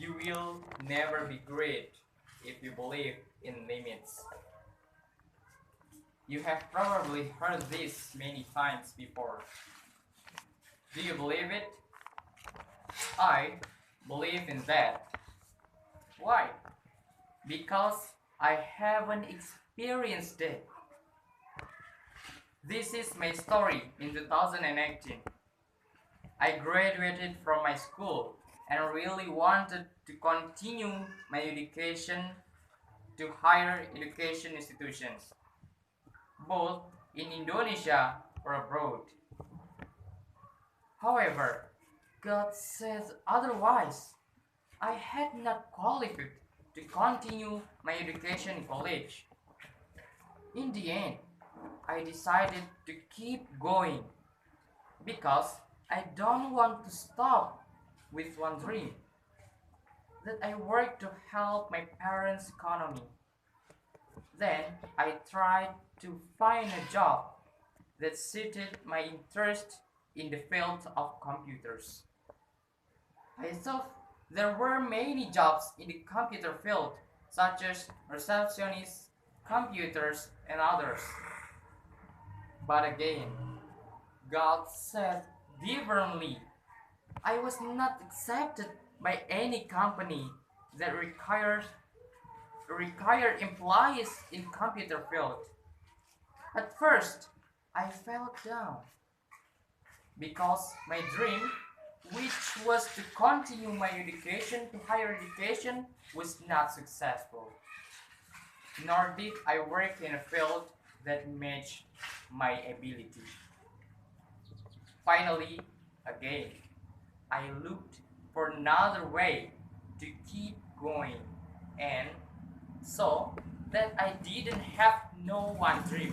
You will never be great if you believe in limits. You have probably heard this many times before. Do you believe it? I believe in that. Why? Because I haven't experienced it. This is my story in 2018. I graduated from my school and really wanted to continue my education to higher education institutions, both in Indonesia or abroad. However, God says otherwise. I had not qualified to continue my education in college. In the end, I decided to keep going because I don't want to stop with one dream, that I work to help my parents' economy. Then I tried to find a job that suited my interest in the field of computers. I thought there were many jobs in the computer field, such as receptionists, computers, and others. But again, God said differently. I was not accepted by any company that require employees in computer field. At first, I felt down because my dream, which was to continue my education to higher education, was not successful. Nor did I work in a field that matched my ability. Finally, again, I looked for another way to keep going, and so that I didn't have no one dream.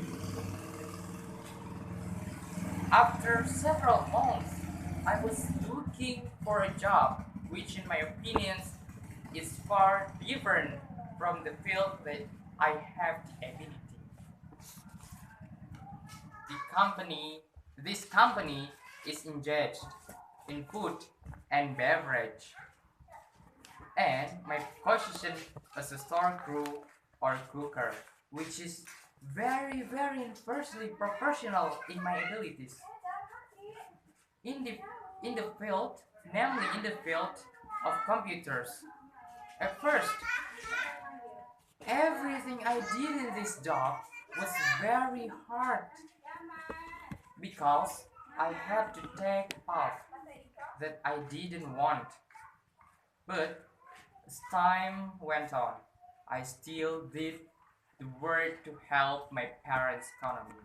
After several months, I was looking for a job which in my opinion is far different from the field that I have the ability. This company is engaged in food and beverage, and my position as a store crew or cooker, which is very inversely proportional in my abilities. In the in the field, namely in the field of computers. At first, everything I did in this job was very hard because I had to take a path that I didn't want. But as time went on, I still did the work to help my parents' economy.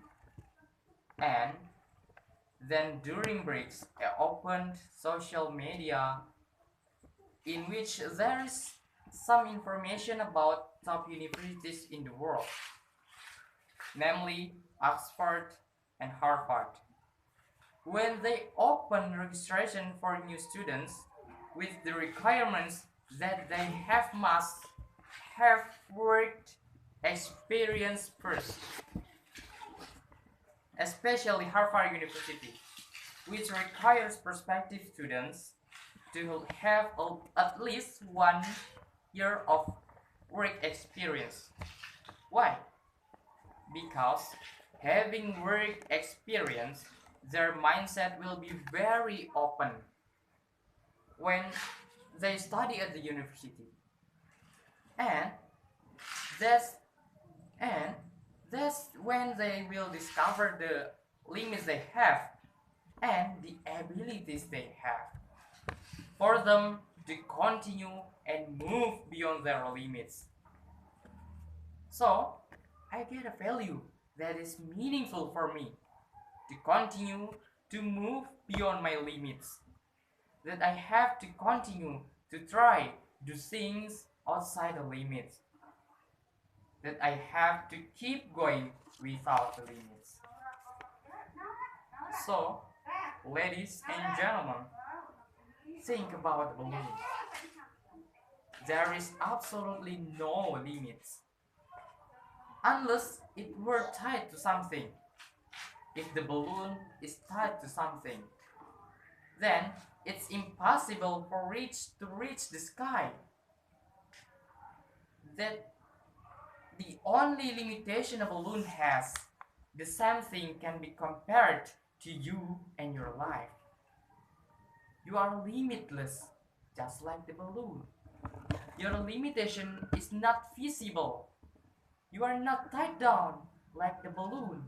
And then during breaks, I opened social media in which there is some information about top universities in the world, namely Oxford and Harvard. When they open registration for new students with the requirements that they must have worked experience first, especially Harvard University, which requires prospective students to have at least 1 year of work experience. Why? Because having work experience, their mindset will be very open when they study at the university. And that's and that's when they will discover the limits they have and the abilities they have for them to continue and move beyond their limits. So, I get a value that is meaningful for me to continue to move beyond my limits. That I have to continue to try do things outside the limits. That I have to keep going without the limits. So, ladies and gentlemen, think about the balloon. There is absolutely no limits unless it were tied to something. If the balloon is tied to something, then it's impossible for reach to reach the sky. That the only limitation a balloon has, the same thing can be compared to you and your life. You are limitless, just like the balloon. Your limitation is not visible. You are not tied down like the balloon.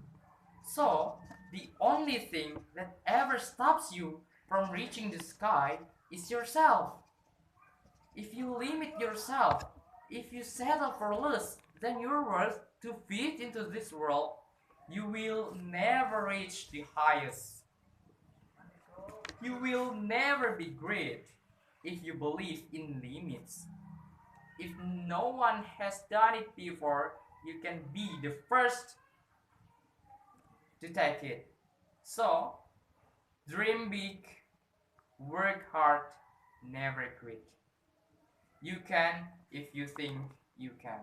So, the only thing that ever stops you from reaching the sky is yourself. If you limit yourself, if you settle for less than your worth to fit into this world, you will never reach the highest. You will never be great if you believe in limits. If no one has done it before, you can be the first to take it. So, dream big, work hard, never quit. You can if you think you can.